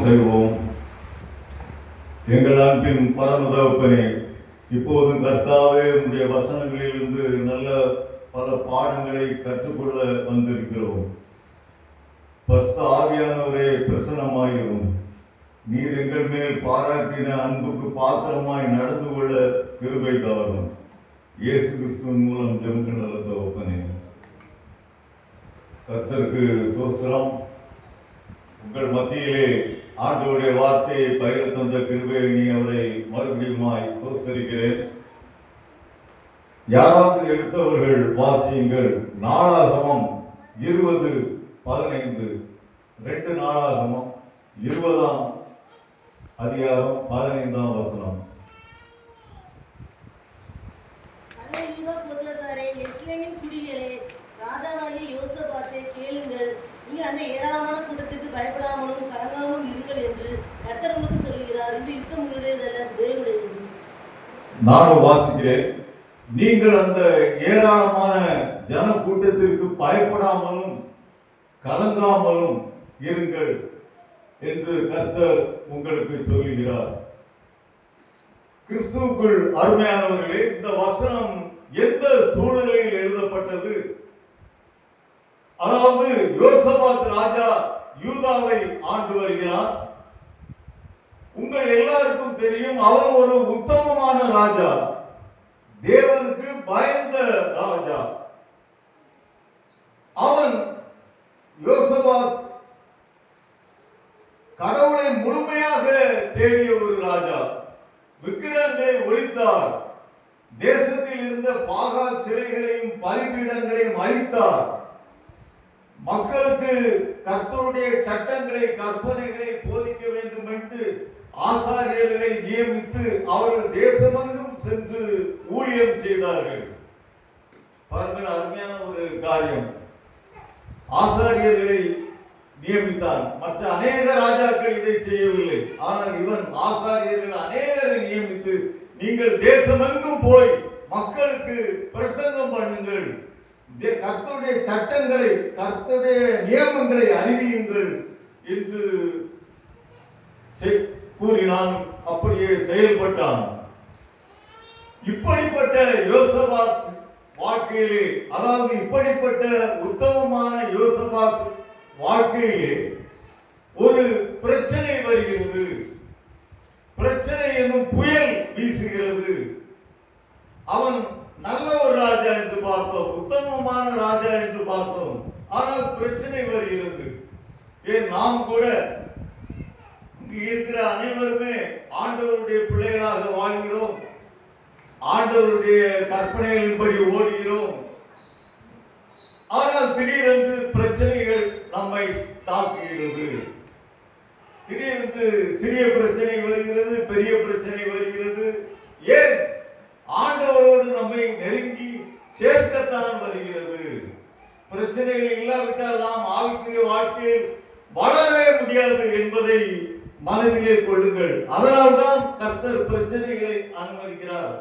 செய்வோம். எங்கள் அன்பின் பரம தகப்பனே, இப்போதும் கர்த்தாவே உடைய வசனங்களிலிருந்து நல்ல பல பாடங்களை கற்றுக்கொள்ள வந்திருக்கிறோம். பரிசுத்த ஆவியானவரே பிரசன்னமாயிரும். நீர் எங்கள் மேல் பாராட்டின அன்புக்கு பாத்திரமாய் நடந்து கொள்ள கிருபை தாரும். இயேசு கிறிஸ்துவின் மூலம் ஜெபங்கள் நல்ல தகப்பனே. கர்த்தருக்கு ஸ்தோத்திரம். உங்கள் மத்தியிலே ஆண்டவருடைய வார்த்தையை பயிர தந்த கிருபையை நீ அவரை மறுபடியுமாய் சோசரிக்கிறேன். யாராவது எடுத்தவர்கள் வாசியுங்கள். நாளாகமம் 20:15. 2 நாளாகமம் 20ஆம் அதிகாரம் 15ஆம் வசனம். ராஜாவாகிய யோசபாத்தை கேளுங்கள், நீங்கள் அந்த ஏராளமான கூட்டத்திற்கு பயப்படாமலும் கலங்காமலும் இருங்கள் என்று கர்த்தர் உங்களுக்கு சொல்லுகிறார். இந்த யுத்தம் உங்களுடையதல்ல, தேவனுடையது. நானும் வாசிக்கிறேன். நீங்கள் அந்த ஏராளமான ஜன கூட்டத்திற்கு பயப்படாமலும் கலங்காமலும் இருங்கள் என்று கர்த்தர் உங்களுக்கு சொல்லுகிறார். கிறிஸ்துவுக்குள் அருமையானவர்களே, இந்த வசனம் எந்த சூழ்நிலையில் எழுதப்பட்டது? அதாவது யோசபாத் ராஜா யூதாவை ஆண்டு வருகிறார். உங்கள் எல்லாருக்கும் தெரியும், அவன் ஒரு உத்தமமான ராஜா, தேவனுக்கு பயந்த ராஜா. அவன் யோசபாத் கடவுளை முழுமையாக தேடிய ஒரு ராஜா. விக்கிரகங்களை ஒழித்தார். தேசத்தில் இருந்த பாகால் சிலைகளையும் பலிபீடங்களையும் அழித்தார். மக்களுக்கு கர்த்தருடைய சட்டங்களை கற்பனைகளை போதிக்க வேண்டும் என்று ஆசாரியர்களை நியமித்து அவர்கள் தேசமெங்கும் சென்று ஊழியம் செய்தார்கள். பாருங்கள், அருமையான ஒரு காரியம். ஆசாரியர்களை நியமித்தார். மற்ற அநேக ராஜாக்கள் இதை செய்யவில்லை. ஆனால் இவன் ஆசாரியர்கள் அநேகரை நியமித்து, நீங்கள் தேசமெங்கும் போய் மக்களுக்கு பிரசங்கம் பண்ணுங்கள், கர்த்தருடைய சட்டங்களை கர்த்தருடைய நியமங்களை அறிவியுங்கள் என்று கூறினான். அப்படியே செயல்பட்டான். இப்படிப்பட்ட யோசபாத் வாழ்க்கையிலே, அதாவது இப்படிப்பட்ட உத்தமமான யோசபாத் வாழ்க்கையிலே ஒரு பிரச்சனை வருகிறது. பிரச்சனை என்னும் புயல் வீசுகிறது. அவன் நல்ல ஒரு ராஜா என்று பார்த்தோம், உத்தமமான ராஜா என்று பார்த்தோம். ஆனால் பிரச்சனை வருகிறது. ஏன் நாம் கூட இங்கு இருக்கிற அனைவருமே ஆண்டவருடைய பிள்ளைகளாக வாழ்கிறோம், ஆண்டவருடைய கற்பனைகளின்படி ஓடுகிறோம். ஆனால் திடீரென்று பிரச்சனைகள் நம்மை தாக்குகிறது. திடீரென்று சிறிய பிரச்சனை வருகிறது, பெரிய பிரச்சனை வருகிறது. ஏன்? ஆண்டவரோடு நம்மை நெருங்கி சேர்க்கத்தான் வருகிறது. பிரச்சனைகள் இல்லாவிட்டால் நாம் ஆவிக்குரிய வாழ்க்கையில் வளரவே முடியாது என்பதை மனதிலே கொள்ளுங்கள். அதனால்தான் கர்த்தர் பிரச்சனைகளை அனுமதிக்கிறார்,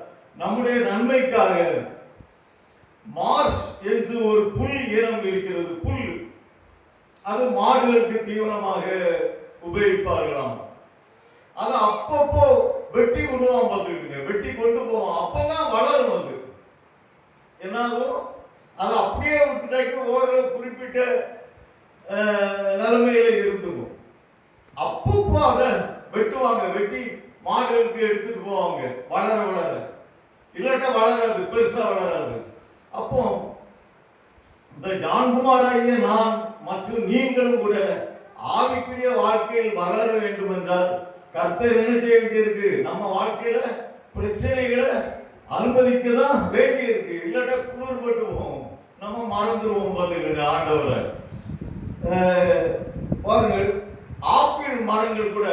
நம்முடைய நன்மைக்காக. மார்ஷ் என்று ஒரு புல் இனம் இருக்கிறது. புல், அது மாடுகளுக்கு தீவனமாக உபயோகிப்பார்களாம். அதை அப்பப்போ வெட்டி விடுவான், பார்த்துக்கிட்டுங்க, வெட்டி கொண்டு போவான். அப்பதான் வளரும். அது என்னாகும்? அதை அப்படியே விட்டுட்டாக்க ஒரு குறிப்பிட்ட நிலைமையில இருந்துக்கும். அப்பப்போ அதை வெட்டுவாங்க, வெட்டி மாடுகளுக்கு எடுத்துட்டு போவாங்க. வளர வளர, இல்லாட்டா வளராது, பெருசா வளராது. அப்போ இந்த ஜான்குமாராகிய நான் மற்றும் நீங்களும் கூட ஆவிக்குரிய வாழ்க்கையில் வளர வேண்டும் என்றால் கர்த்தர் என்ன செய்ய வேண்டியிருக்கு? நம்ம வாழ்க்கையில பிரச்சனைகளை அனுமதிக்கதான் வேண்டி இருக்கு. இல்லாட்டா குளிர்பட்டு போவோம், நம்ம மறந்துடுவோம். பார்த்துக்கிட்டு ஆண்டவரை பாருங்கள், ஆப்பிள் மரங்கள் கூட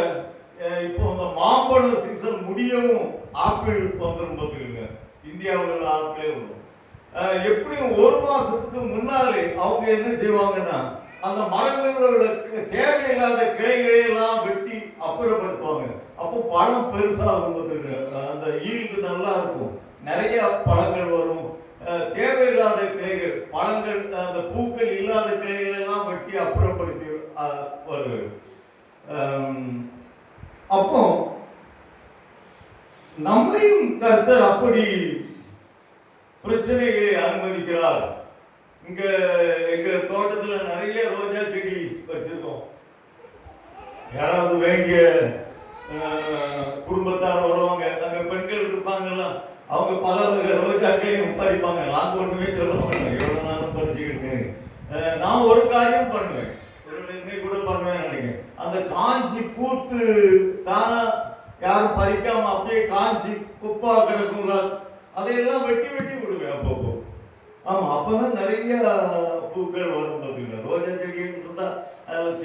இப்போ இந்த மாம்பழ சீசன் முடியவும் ஆப்பிள் வந்துடும். பார்த்துக்கிடுங்க, இந்தியாவில் ஆப்பிளே வரும். எப்படியும் 1 மாசத்துக்கு முன்னாலே அவங்க என்ன செய்வாங்கன்னா, அந்த மரங்களில் உள்ள தேவையில்லாத கிளைகளை எல்லாம் வெட்டி அப்புறப்படுத்துவாங்க. அப்போ பழம் பெருசாகும். அந்த ஈல்டு நல்லா இருக்கும், நிறைய பழங்கள் வரும். தேவையில்லாத கிளைகள், பழங்கள், அந்த பூக்கள் இல்லாத கிளைகள் எல்லாம் வெட்டி அப்புறப்படுத்தி வருகிறது. அப்போ நம்மையும் கர்த்தர் அப்படி பிரச்சனைகளை அனுமதிக்கிறார். இங்க எங்க தோட்டத்துல நிறைய ரோஜா செடி வச்சிருக்கோம். யாராவது வேண்டிய குடும்பத்தார் வருவாங்க, அங்க பெண்கள் இருப்பாங்கல்ல, அவங்க பல வகை ரோஜாக்களையும் பறிப்பாங்க. நான் ஒன்றுமே சொல்ல மாட்டேன், எவ்வளவு நாளும் பறிச்சுக்கிட்டு. நான் ஒரு காரியம் பண்ணுவேன், இன்னைக்கு கூட பண்ணுவேன் நினைக்கிறேன். அந்த காஞ்சி பூத்து தானா யாரும் பறிக்காம அப்படியே காஞ்சி குப்பா கிடக்குங்களா, அதையெல்லாம் வெட்டி வெட்டி விடுவேன் அப்பப்போ. ஆமா, அப்பதான் நிறைய பூக்கள் வரும். பார்த்தீங்கன்னா ரோஜா செடின்னு இருந்தா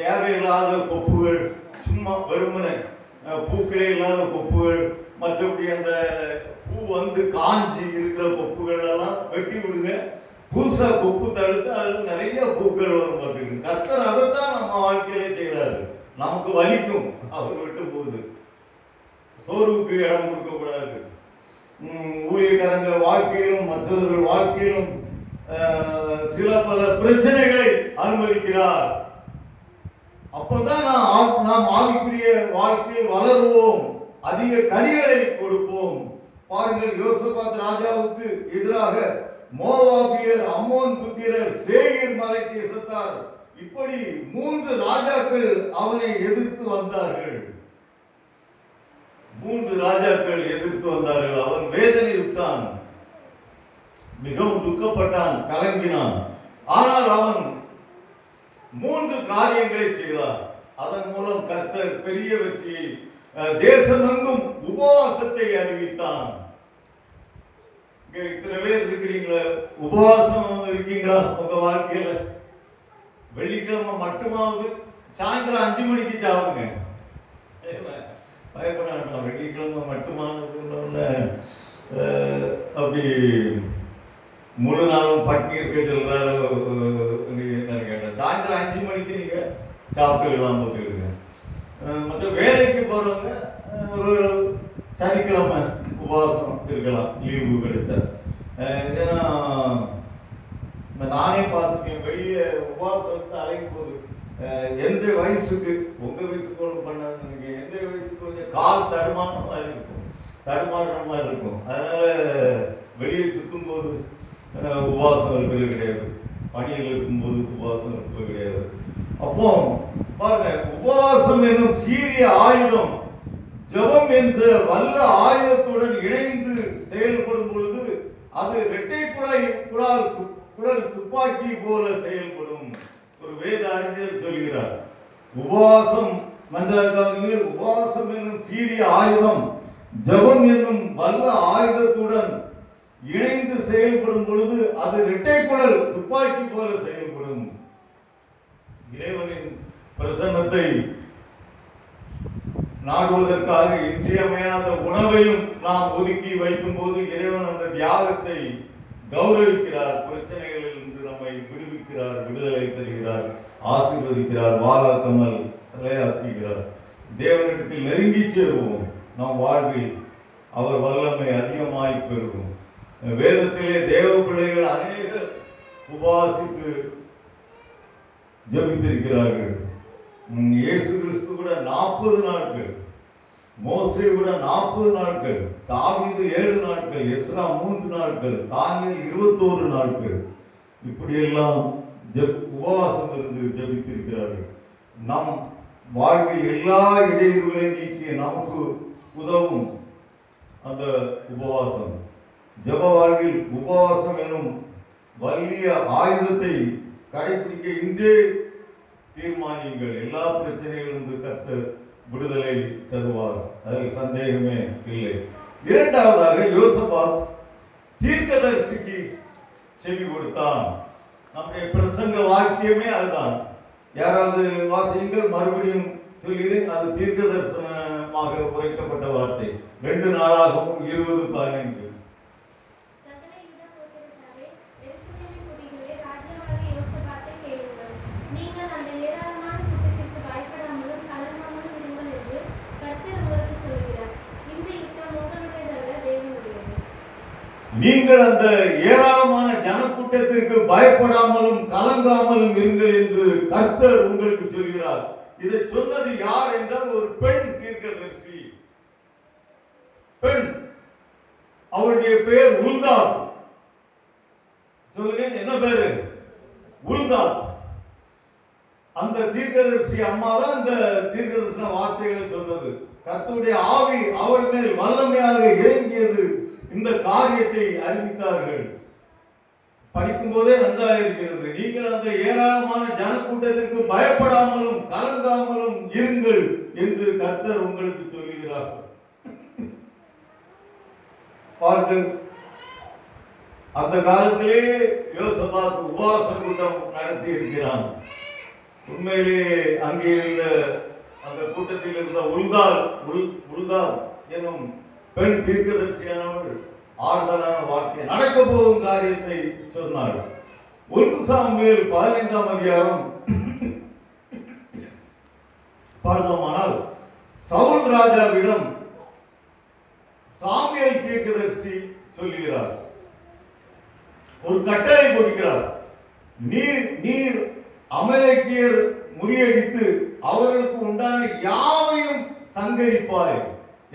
தேவையில்லாத கொப்புகள், சும்மா வெறுமனை பூக்களே இல்லாத கொப்புகள், மற்றபடி அந்த பூ வந்து காஞ்சி இருக்கிற கொப்புகள் எல்லாம் வெட்டி விடுங்க. புதுசா கொப்பு தடுத்து அதில் நிறைய பூக்கள் வரும். பார்த்தீங்கன்னா கர்த்தர் அதைத்தான் நம்ம வாழ்க்கையிலே செய்கிறாரு. நமக்கு வலிக்கும் அவர் விட்டு போகுது, சோர்வுக்கு இடம் கொடுக்க கூடாது. ஊழியக்காரங்க வாழ்க்கையிலும் மற்றவர்கள் வாழ்க்கையிலும் சில பல பிரச்சனைகளை அனுமதிக்கிறார். அப்பதான் நாம் ஆவிக்குரிய வாழ்க்கையில் வளருவோம், அதிக கனிகளை கொடுப்போம். பாருங்கள், யோசபாத் ராஜாவுக்கு எதிராக மோவாபியர், அம்மோன் புத்திரர், சேயீர் மலை தேசத்தார், இப்படி 3 ராஜாக்கள் அவனை எதிர்த்து வந்தார்கள். 3 ராஜாக்கள் எதிர்த்து வந்தார்கள். அவன் வேதனையுற்றான், மிகவும் துக்கப்பட்டான், கலங்கினான். ஆனால் அவன் 3 காரியங்களை செய்தார். அதன் மூலம் கர்த்தர் பெரிய வெற்றியை, தேசமெங்கும் உபவாசத்தை அறிவித்தான். இத்தனை பேர் இருக்கிறீங்களா, உபவாசம் இருக்கீங்களா உங்க வாழ்க்கையில? வெள்ளிக்கிழமை மட்டுமாவது சாயந்தரம் 5 மணிக்கு சாப்பிடுங்க. பயப்பட வேண்டாம், வெள்ளிக்கிழமை மட்டுமானது அப்படி முழு நாளும் பட்டி இருக்க சொல்றாரு. கேட்டேன், சாயந்தரம் 5 மணிக்கு நீங்க சாப்பிட்டுக்கலாம் பார்த்துக்கிடுங்க. மற்ற வேலைக்கு போறவங்க ஒரு சனிக்கிழமை உபவாசம் இருக்கலாம், லீவு கிடைச்சா. ஏன்னா நானே பார்த்துருக்கேன், வெளியே உபவாசத்தை அழைக்கும் போது எந்த வயசுக்கு, உங்க வயசுக்கு ஒன்று பண்ணாதுன்னு, எந்த வயசுக்கு கொஞ்சம் கால் தடுமாற்ற மாதிரி இருக்கும், தடுமாறுற மாதிரி இருக்கும். அதனால வெளியே சுற்றும் போது உபவாசம் இருப்பது கிடையாது, பணியில் இருக்கும்போது உபவாசம் இருப்பது கிடையாது. அப்போ பாருங்க, உபவாசம் என்னும் சீரிய ஆயுதம் ஜெபம் என்ற வல்ல ஆயுதத்துடன் இணைந்து செயல்படும் பொழுது அது இரட்டை குழல் துப்பாக்கி போல செயல்படும். ஒரு வேத அறிஞர் சொல்கிறார், உபவாசம் நன்றாக, உபவாசம் என்னும் சீரிய ஆயுதம் ஜெபம் என்னும் வல்ல ஆயுதத்துடன் இணைந்து செயல்படும் பொழுது அது இரட்டை குழல் துப்பாக்கி போல செயல்படும். இறைவனின் பிரசன்னத்தை நாடுவதற்காக இன்றியமையாத உணவையும் நாம் ஒதுக்கி வைக்கும் போது இறைவன் அந்த தியாகத்தை கௌரவிக்கிறார். பிரச்சனைகளில் இருந்து நம்மை விடுவிக்கிறார், விடுதலை தருகிறார், ஆசீர்வதிக்கிறார், வாழாக்காமல் தலையாக்குகிறார். தேவனிடத்தில் நெருங்கி சேருவோம், நம் வாழ்வில் அவர் வல்லமை அதிகமாய் பெறுவோம். வேதத்திலே தேவ பிள்ளைகள் அநேகர் உபவாசித்து ஜெபித்திருக்கிறார்கள். இயேசு கிறிஸ்து கூட 40 நாட்கள், மோசே கூட 40 நாட்கள், தாவீது 7 நாட்கள், எஸ்ரா 3 நாட்கள், தானியேல் 21 நாட்கள், இப்படியெல்லாம் உபவாசம் இருந்து ஜெபித்திருக்கிறார்கள். நம் வாழ்வில் எல்லா இடையூறுகளையும் நீக்கி நமக்கு உதவும் அந்த உபவாசம். ஜெப வாழ்வில் உபவாசம் எனும் வலிய ஆயுதத்தை கடைபிடிக்க இன்றே தீர்மானியுங்கள். எல்லா பிரச்சனைகளிலிருந்து கர்த்தர் விடுதலை தருவார், அதில் சந்தேகமே இல்லை. இரண்டாவதாக, யோசபாத் தீர்க்கதரிசிக்கு செவி கொடுத்தான். நம்முடைய பிரசங்க வாக்கியமே அதுதான். யாராவது வாசியுங்கள், மறுபடியும் சொல்கிறேன். அது தீர்க்க தரிசனமாக உரைக்கப்பட்ட வார்த்தை. 2 நாளாகவும் 20:15. நீங்கள் அந்த ஏராளமான ஜனக்கூட்டத்திற்கு பயப்படாமலும் கலங்காமலும் இருங்கள் என்று கர்த்தர் உங்களுக்கு சொல்கிறார். இதை சொன்னது யார் என்றால் ஒரு பெண் தீர்க்கதரிசி. பெண், அவருடைய பெயர் உல்தாத். சொல்லுங்க, என்ன பேரு? உல்தாத். அந்த தீர்க்கதரிசி அம்மா தான் இந்த தீர்க்கதரிசன வார்த்தைகளை சொன்னது. கர்த்தருடைய ஆவி அவர் மேல் வல்லமையாக இறங்கியது. இந்த காரியத்தை அறிவித்தார்கள். படிக்கும் போதே நன்றாக இருக்கிறது. நீங்கள் அந்த ஏராளமான ஜனக்கூட்டத்திற்கு பயப்படாமலும் கலங்காமலும் இருங்கள் என்று கர்த்தர் உங்களுக்கு சொல்லுகிறார். பாருங்கள், அந்த காலத்திலே யோசபாத் உபவாச கூட்டம் நடத்தி இருக்கிறான். உண்மையிலே அங்கே இருந்த அந்த கூட்டத்தில் இருந்த உல்தால் எனும் பெண் தீர்க்கதரிசியானவள் ஆறுதலான வார்த்தை, நடக்க போகும் காரியத்தை சொன்னாள். 1 சாமுவேல் 15ஆம் அதிகாரம் பார்த்தோமானால், சவுல் ராஜாவிடம் சாமுவேல் தீர்க்கதரிசி சொல்லுகிறார், ஒரு கட்டளை கொடுக்கிறார். நீர் அமலேக்கியர் முறியடித்து அவர்களுக்கு உண்டான யாவையும் சங்கரிப்பாய்.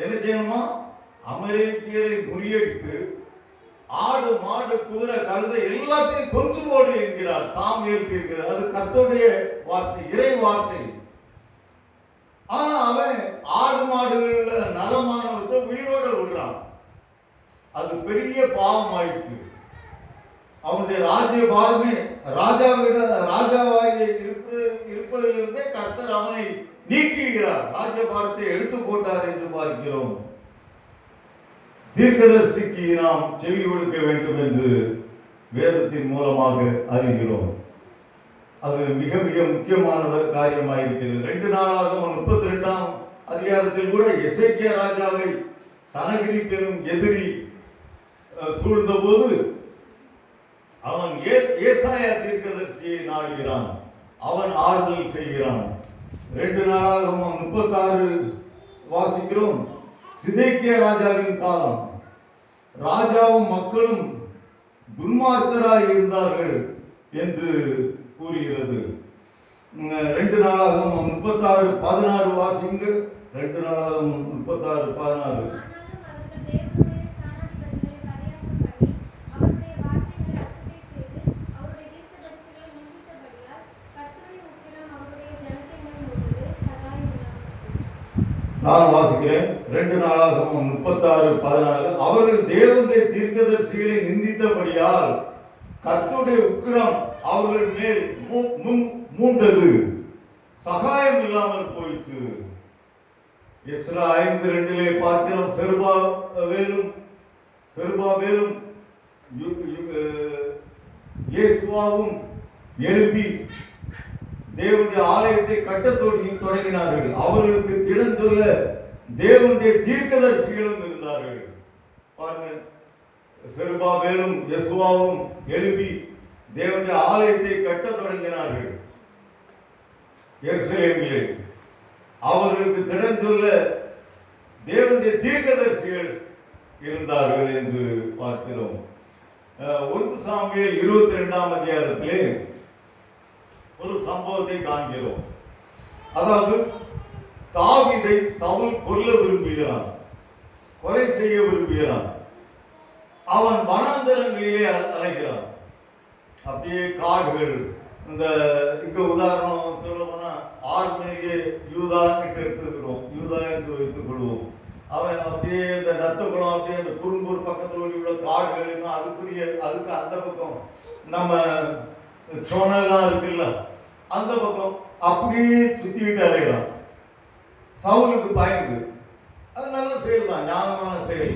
என்ன செய்யணுமா? அமலேக்கியரை முறியடித்து ஆடு மாடு குதிரை கழுதை எல்லாத்தையும் கொன்று போடு என்கிறார் சாமுவேல் தீர்க்கிறார். அது கர்த்தருடைய வார்த்தை, இறை வார்த்தை. ஆனா அவன் ஆடு மாடுகள்ல நலமானவற்றை உயிரோட விடுறான். அது பெரிய பாவம் ஆயிடுச்சு. அவனுடைய ராஜ்ய பாரமே ராஜாவாகிய இருப்பதிலிருந்தே கர்த்தர் அவனை நீக்குகிறார், ராஜ்யபாரத்தை எடுத்து போட்டார் என்று பார்க்கிறோம். தீர்க்கதரிசிக்கு நாம் செவி கொடுக்க வேண்டும் என்று வேதத்தின் மூலமாக அறிகிறோம். அது மிக மிக முக்கியமான காரியமாயிருக்கிறது. 2 நாளாகவும் 32ஆம் அதிகாரத்தில் கூட எசேக்கியா ராஜாவை சனகிரி பெரும் எதிரி சூழ்ந்த போது அவன் ஏசாயா தீர்க்கதரிசியை நாடுகிறான். அவன் ஆறுதல் செய்கிறான். 2 நாளாகவும் 36 வாசிக்கிறோம். சிதேக்கியா ராஜாவின் காலம், ராஜாவும் மக்களும் துன்மார்க்கராய் இருந்தார்கள் என்று கூறுகிறது. 2 நாளாகவும் 36:16 வாசிங்கள். 2 நாளாகவும் 36:16. நான் வாசிக்கிறேன். 2 நாளாகவும் 36:14. அவர்கள் தேவனுடைய தீர்க்கதரிசிகளை நிந்தித்தபடியால் கர்த்தருடைய உக்கிரம் அவர்கள் மேல் மூண்டது, சகாயம் இல்லாமல் போயிற்று. எஸ்ரா 5:2 பார்க்கிறோம். செருபாபேலும் இயேசுவாவும் எழுப்பி தேவனுடைய ஆலயத்தை கட்டத் தொடங்கினார்கள். அவர்களுக்கு திடந்துள்ள தேவனுடைய தீர்க்கதரிசிகளும் இருந்தார்கள். பாருங்க, செருபாபேலும் யெசுவாவும் எழுப்பி தேவனுடைய ஆலயத்தை கட்டத் தொடங்கினார்கள் எருசலேமிலே. அவர்களுக்கு திடந்துள்ள தேவனுடைய தீர்க்கதரிசிகள் இருந்தார்கள் என்று பார்க்கிறோம். 1 சாமுவேல் 22ஆம் அதிகாரத்திலே ஒரு சம்பவத்தை காண்கிறோம். அதாவது தாவீதை சவுல் கொல்ல விரும்புகிறான், கொலை செய்ய விரும்புகிறான். அவன் வனாந்தரங்களிலே அலைகிறான். அப்படியே காடுகள், இந்த இங்க உதாரணம் சொல்ல போனா ஆர்மேரியே யூதா என்று எடுத்துக்கிறோம், யூதா என்று வைத்துக் கொள்வோம். அவன் அப்படியே இந்த ரத்த குளம், அப்படியே அந்த குறும்பூர் பக்கத்தில் உள்ள காடுகள், அதுக்கு அந்த பக்கம் நம்ம சோனெல்லாம் இருக்குல்ல, அந்த பக்கம் அப்படியே சுத்திக்கிட்டு அலைகிறான். சவுலுக்கு பயந்து. அது நல்ல செயல் தான், ஞானமான செயல்.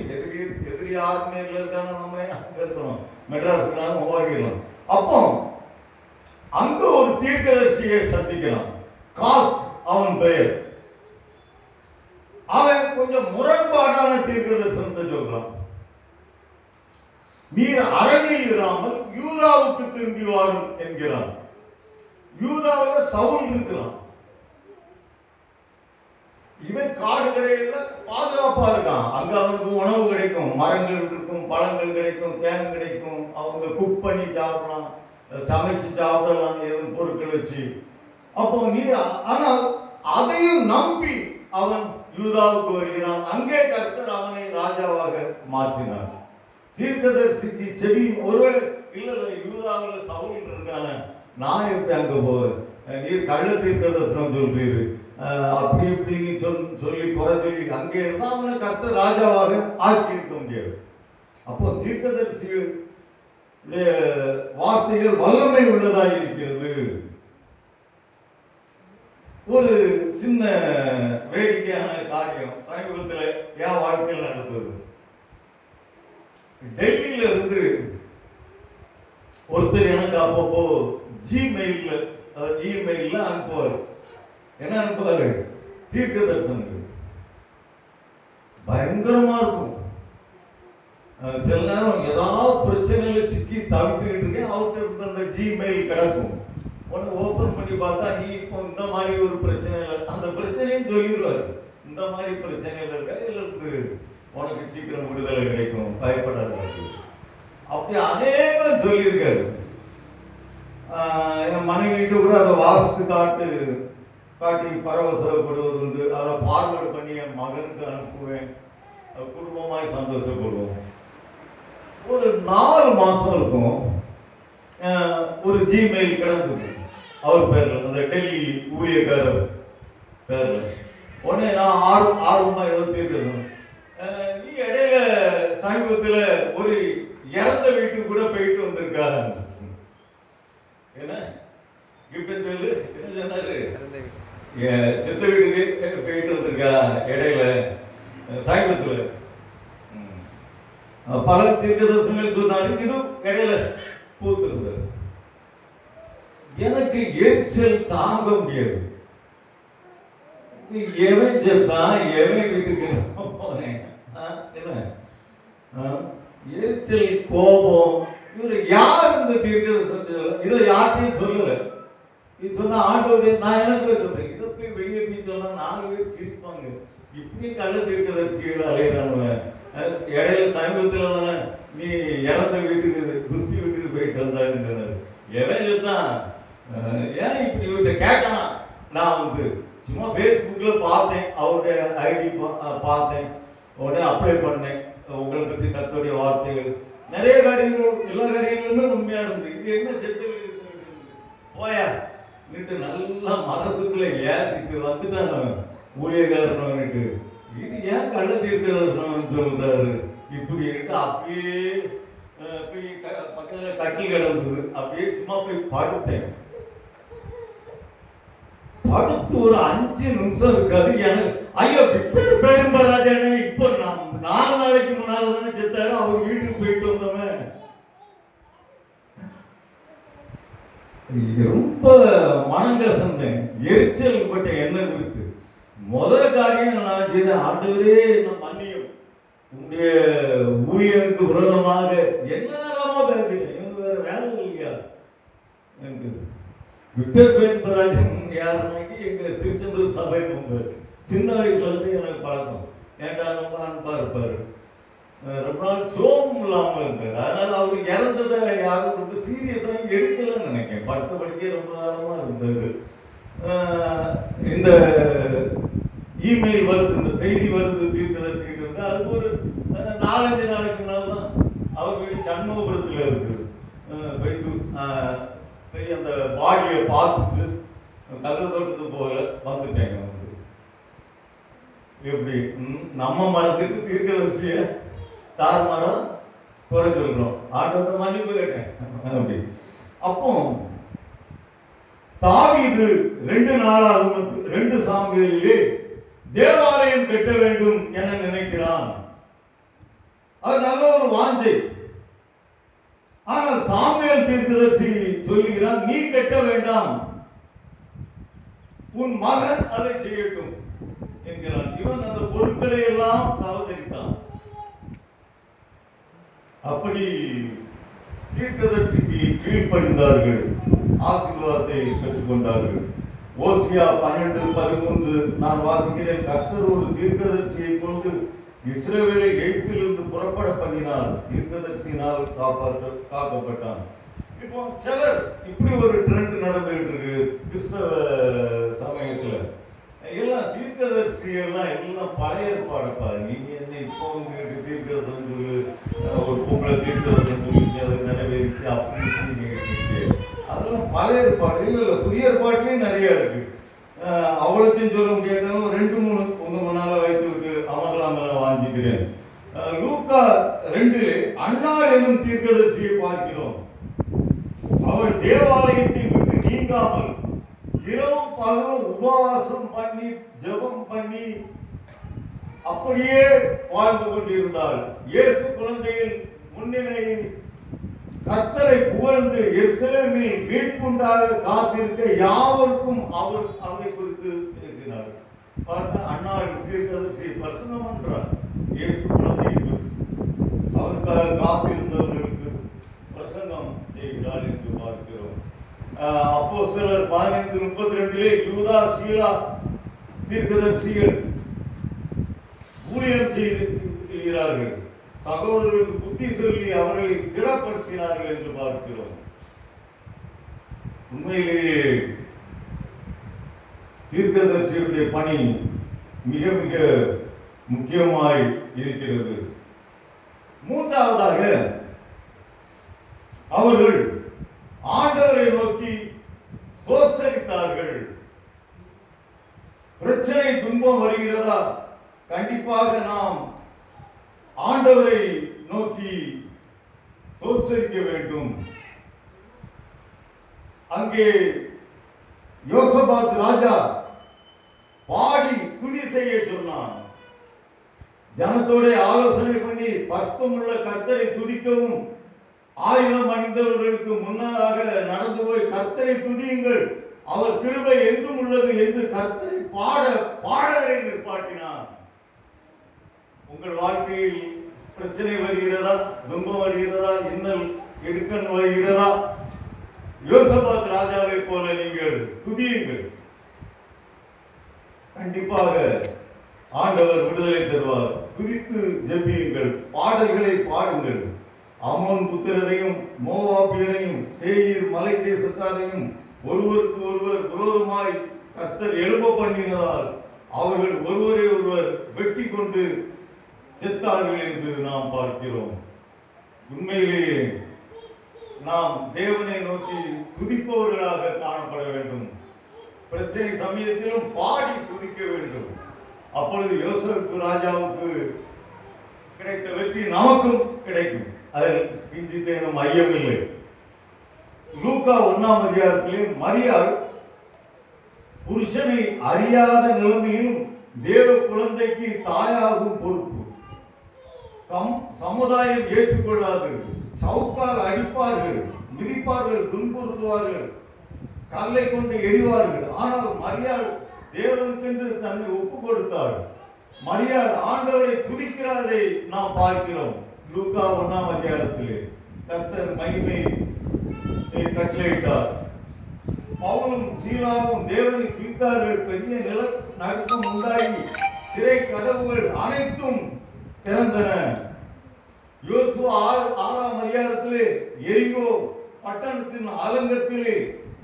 எதிரி ஆர்மேரியில் இருக்காங்க, நம்ம அங்க இருக்கணும், மெட்ராஸுக்கு ஓடிடலாம். அப்போ அங்க ஒரு தீர்க்கதரிசியை சந்திக்கிறான். காத் அவன் பெயர். அவன் கொஞ்சம் முரண்பாடான தீர்க்கதரிசனத்தை சொல்றான். நீர் அரணில் இராமல் யூதாவுக்கு திரும்பி வாரும் என்கிறான். யூதாவில் சவுல் இருக்கிறான். இவன் காடுகரையில பாதுகாப்பா இருக்கான். அங்க அவனுக்கு உணவு கிடைக்கும், மரங்கள் இருக்கும், பழங்கள் கிடைக்கும், தேன் கிடைக்கும். அவங்க குக் பண்ணி சாப்பிடலாம், சமைச்சு சாப்பிடலாம், எதுவும் பொருட்கள் வச்சு. அப்போ நீ ஆனால் அதையும் நம்பி அவன் யூதாவுக்கு வருகிறான். அங்கே கர்த்தர் அவனை ராஜாவாக மாற்றினார். தீர்க்கதரிசிக்கு செவி ஒருவேளை இல்ல யூதாவில் சவுல் இருக்கான, நான் எப்படி அங்க போவேன், நீர் கள்ள தீர்க்க தரிசனம் சொல்றீரு அப்படி இப்படின்னு சொல்லி குறை சொல்லி அங்கே இருந்தா அவனை கர்த்தர் ராஜாவாக ஆக்கி இருக்க முடியாது. அப்போ தீர்க்கதரிசிகள் வார்த்தைகள் வல்லமை உள்ளதாக இருக்கிறது. ஒரு சின்ன வேடிக்கையான காரியம் சமீபத்தில் என் வாழ்க்கையில் நடந்தது. டெல்லியில இருந்து ஒருத்தர் எனக்கு அப்பப்போ இமெயில்ல அனுப்புவார். என்ன அனுப்புவாரு? தீர்க்க தரிசனங்கள் பயங்கரமா இருக்கும். சில நேரம் ஏதாவது பிரச்சனையில சிக்கி தவிர்த்துக்கிட்டு இருக்கேன், அவர்கிட்ட இருந்த அந்த ஜிமெயில் கிடக்கும். ஒன்று ஓப்பன் பண்ணி பார்த்தா நீ இப்போ இந்த மாதிரி ஒரு பிரச்சனையில, அந்த பிரச்சனையும் சொல்லிடுவாரு, இந்த மாதிரி பிரச்சனையில இருக்க இருக்கு, உனக்கு சீக்கிரம் விடுதலை கிடைக்கும், பயப்படாது. அப்படி அநேகம் சொல்லியிருக்காரு. என் மனைவிட்டு கூட அதை வாசித்து காட்டி பரவசப்படுவது உண்டு. அதை ஃபார்வர்டு பண்ணி என் மகனுக்கு அனுப்புவேன், குடும்பமாய் சந்தோஷப்படுவோம். ஒரு 4 மாசம் இருக்கும், ஒரு ஜிமெயில் கிடந்தது அவர் பேர்ல, அந்த டெல்லி ஊழியக்காரர் பேர்ல. உடனே நான் ஆர்வமா ஏதோ தீர்க்கணும். நீ இடையில சமீபத்துல ஒரு இறந்த வீட்டுக்கு கூட போயிட்டு வந்திருக்கா? என்ன கிஃப்ட் என்ன சொன்னாரு? சித்த வீட்டுக்கு போயிட்டு வந்திருக்கா இடையில சமீபத்துல? பல தீர்க்க தரிசனங்கள் சொன்னாரு, இது இடையில பூத்திருந்தது. எனக்கு எரிச்சல் தாங்க முடியாது. எவன் செத்தான், எவன் வீட்டுக்கு போனேன், என்ன எரிச்சல், கோபம். இவரு யார் இந்த தீர்க்க தரிசனம்? இதை யார்கிட்டையும் சொல்லல. இது சொன்னா ஆண்டோடைய, நான் எனக்கு சொல்றேன், இதை போய் வெளியே போய் சொன்னா 4 பேர் சிரிப்பாங்க. இப்படி கள்ள தீர்க்கதரிசிகள் அலையிறானுவ. இடையில சமீபத்தில் தானே நீ இறந்த வீட்டுக்கு குஸ்தி வீட்டுக்கு போயிட்டு வந்தாருன்னு எவன் செத்தான், ஏன் இப்படி இவர்கிட்ட கேட்டானா? நான் சும்மா ஃபேஸ்புக்கில் பார்த்தேன், அவருடைய ஐடி பார்த்தேன், உடனே அப்ளை பண்ணேன். உங்களை பற்றி கர்த்தருடைய வார்த்தைகள் நிறைய காரியங்கள், எல்லா காரியங்களுமே உண்மையாக இருந்தது. இது என்ன செத்து போயா நின்று நல்லா மனசுக்குள்ள ஏசிட்டு வந்துட்டான் ஊழியக்காரனுக்கு. இது ஏன் கள்ள தீர்க்கதரிசனம் சொல்றாரு? இப்படி இருக்கு. அப்படியே போய் பக்கத்தில் கட்டில் கிடந்தது, அப்படியே சும்மா போய் படுத்தேன். படுத்து ஒரு 5 நிமிஷம் இருக்காது. எனக்கு ஐயோ விக்டர் பெரும்பராஜனே இப்போ 4 நாளைக்கு முன்னால தானே செத்தாரு, அவர் வீட்டுக்கு போயிட்டு வந்தோமே. ரொம்ப மனங்கசந்தேன், எரிச்சல் பட்ட என்ன குறித்து. முதல் காரியம் நான் செய்த, ஆண்டவரே என்ன மன்னியும், உங்களுடைய ஊழியருக்கு விரோதமாக என்னென்னலாமா பேசுகிறேன், எனக்கு வேற வேலை இல்லையா? எனக்கு விக்டர் பெரும்பராஜன் யாருனாக்கி எங்கள் திருச்செந்தூர் சபை மெம்பர். சின்ன வயசுல இருந்து எனக்கு பழக்கம். ஏன்டா ரொம்ப அன்பா இருப்பாரு, ரொம்ப நாள் சோம் இல்லாமல் இருந்தார். அதனால அவர் இறந்ததை யாரும் ரொம்ப சீரியஸாக எடுக்கலன்னு நினைக்கிறேன். படுத்த படிக்க ரொம்ப காலமா இருந்தார். இந்த இமெயில் வருது, இந்த செய்தி வருது தீர்க்கதரிசிக்கிட்டு இருந்து, அது ஒரு 4-5 நாளைக்கு முன்னால் தான் அவர் வீடு சண்முகபுரத்தில் இருக்குது. போய் அந்த பாடியை பார்த்துட்டு கதை தோட்டத்து போல வந்துட்டேங்க. எப்படி நம்ம மரத்துக்கு தீர்க்கதரிசிய தார் மரம் குறை சொல்றோம், ஆண்டோட மன்னிப்பு கேட்டேன் அப்படி. அப்போ தாவீது 2 சாமுவேலிலே தேவாலயம் கட்ட வேண்டும் என நினைக்கிறான். அது நல்ல ஒரு வாஞ்சை. ஆனால் சாமுவேல் தீர்க்கதரிசி சொல்லுகிறான், நீ கட்ட வேண்டாம், உன் மகன் அதை செய்யட்டும் என்கிறான். இவன் அந்த பொருட்களை எல்லாம் சவதரித்தான். அப்படி தீர்க்கதரிசிக்கு கீழ்ப்படிந்தார்கள், ஆசீர்வாதத்தை பெற்றுக்கொண்டார்கள். ஓசியா 12:13 நான் வாசிக்கிறேன். கர்த்தர் ஒரு தீர்க்கதரிசியை கொண்டு இஸ்ரவேலை எகிப்திலிருந்து புறப்பட பண்ணினார், தீர்க்கதரிசியினால் காக்கப்பட்டான். இப்போ சிலர் இப்படி ஒரு ட்ரெண்ட் நடந்துகிட்டு இருக்கு கிறிஸ்தவ சமயத்துல. எல்லாம் தீர்க்கதரிசி எல்லாம் பழைய ஏற்பாடப்பா. நீங்க என்ன இப்போ உங்களுக்கு தீர்க்கதரிசனம் சொல்லு, ஒரு பொங்கலை தீர்க்கதரிசனம் சொல்லிச்சு, அது நிறைவேறிச்சு அப்படின்னு நீங்க கேட்டீங்க. அதெல்லாம் பழைய ஏற்பாடு. இல்லை புதிய ஏற்பாட்டிலையும் நிறைய இருக்கு. அவ்வளோத்தையும் சொல்ல முடியாத 2-3 உங்க முன்னால வைத்து விட்டு அமரலாமல வாங்கிக்கிறேன். லூக்கா 2 அன்னாள் எனும் தீர்க்கதரிசியை பார்க்கிறோம். அவள் தேவாலயத்தை விட்டு நீங்காமல் இரவும் பகலும் உபவாசம் பண்ணி ஜெபம் பண்ணி அப்படியே வாழ்ந்து கொண்டிருந்தாள். இயேசு குழந்தையின் முன்னிலையில் கர்த்தரை புகழ்ந்து எருசலேமில் மீட்புண்டாக காத்திருக்க யாவருக்கும் அவரை குறித்து பேசினார். பார்த்த அன்னாள் தீர்க்கதரிசி பிரசனம் பண்றார். இயேசு குழந்தையை அவருக்காக காத்திருந்தவர்களுக்கு பிரசங்கம் செய்கிறார் என்று பார்க்கிறோம். அப்போஸ்தலர் 15:32 யூதா சீலா தீர்க்கதரிசிகள் ஊழியம் செய்கிறார்கள். சகோதரர்களுக்கு புத்தி சொல்லி அவர்களை திடப்படுத்தினார்கள் என்று பார்க்கிறோம். உண்மையிலேயே தீர்க்கதரிசியுடைய பணி மிக மிக முக்கியமாய் இருக்கிறது. மூன்றாவதாக அவர்கள் ஆண்டவரை நோக்கி சோசரித்தார்கள். பிரச்சனை துன்பம் வருகிறதா, கண்டிப்பாக நாம் ஆண்டவரை நோக்கி சோசரிக்க வேண்டும். அங்கே யோசபாத் ராஜா பாடி துதி செய்ய சொன்னான். ஜனத்தோட ஆலோசனை பண்ணி பஸ்பமுள்ள கர்த்தரை துதிக்கவும் 1000 அணிந்தவர்களுக்கு முன்னதாக நடந்து போய் கர்த்தரை துதியுங்கள், அவர் கிருபை எங்கும் உள்ளது என்று கர்த்தரை பாடலை நிற்பாட்டினார். உங்கள் வாழ்க்கையில் பிரச்சனை வருகிறதா, துன்பம் வருகிறதா, இன்னல் இடுக்கண் வருகிறதா, யோசபாத் ராஜாவை போல நீங்கள் துதியுங்கள். கண்டிப்பாக ஆண்டவர் விடுதலை தருவார். துதித்து ஜெபியுங்கள், பாடல்களை பாடுங்கள். அமோன் புத்திரரையும் மோவாபியரையும் சேயீர் மலை தேசத்தாரையும் ஒருவருக்கு ஒருவர் விரோதமாய் கர்த்தர் எழும்ப பண்ணினதால் அவர்கள் ஒருவரை ஒருவர் வெட்டி கொண்டு செத்தார்கள் என்று நாம் பார்க்கிறோம். உண்மையிலேயே நாம் தேவனை நோக்கி துதிப்பவர்களாக காணப்பட வேண்டும். பிரச்சனை சமயத்திலும் பாடி துதிக்க வேண்டும். அப்பொழுது யோசேப்பு ராஜாவுக்கு கிடைத்த வெற்றி நமக்கும் கிடைக்கும். அதில் கிஞ்சித்தேனும் ஐயமில்லை. லூக்கா 1ஆம் அதிகாரத்திலே மரியாள் புருஷனை அறியாத நிலைமையிலும் தேவ குழந்தைக்கு தாயாகும் பொறுப்பு. சமுதாயம் ஏற்றுக்கொள்ளாது. சவுக்கால் அடிப்பார்கள், மிதிப்பார்கள், துன்புறுத்துவார்கள், கல்லை கொண்டு எரிவார்கள். ஆனால் மரியாள் தேவனுக்கென்று தன்னை ஒப்பு கொடுத்தாள். மரியாள் ஆண்டவரை துதிக்கிறதை நாம் பார்க்கிறோம். லூக்கா 1ஆம் அதிகாரத்திலே கர்த்தர் மகிமை கட்டளையிட்டார். பவுலும் சீலாவும் தேவனை துதித்தார்கள். பெரிய நிலநடுக்கம் உண்டாகி சிறை கதவுகள் அனைத்தும் திறந்தன. யோசுவா 6ஆம் அதிகாரத்திலே எரிகோ பட்டணத்தின் அலங்கத்திலே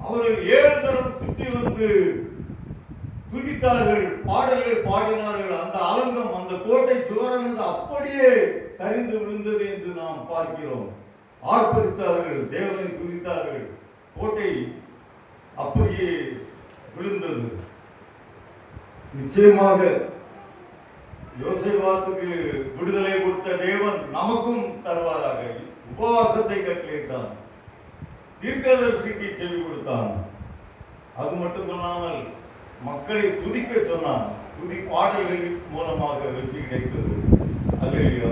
அவர்கள் 7 தரம் சுற்றி வந்து துதித்தார்கள், பாடல்கள் பாடினார்கள். அந்த அலங்கம், அந்த கோட்டை சுவரானது அப்படியே சரிந்து விழுந்தது என்று நாம் பார்க்கிறோம். ஆர்ப்பரித்தார்கள், தேவனை துதித்தார்கள், கோட்டை அப்படியே விழுந்தது. நிச்சயமாக யோசேபாத்துக்கு விடுதலை கொடுத்த தேவன் நமக்கும் தருவாராக. உபவாசத்தை கட்டளையிட்டான், தீர்க்கதரிசிக்கு செவி கொடுத்தான். அது மட்டுமல்லாமல் மக்களை துதிக்க சொன்னான். துதி பாடல்கள் மூலமாக வெற்றி கிடைத்தது. அல்லேலூயா.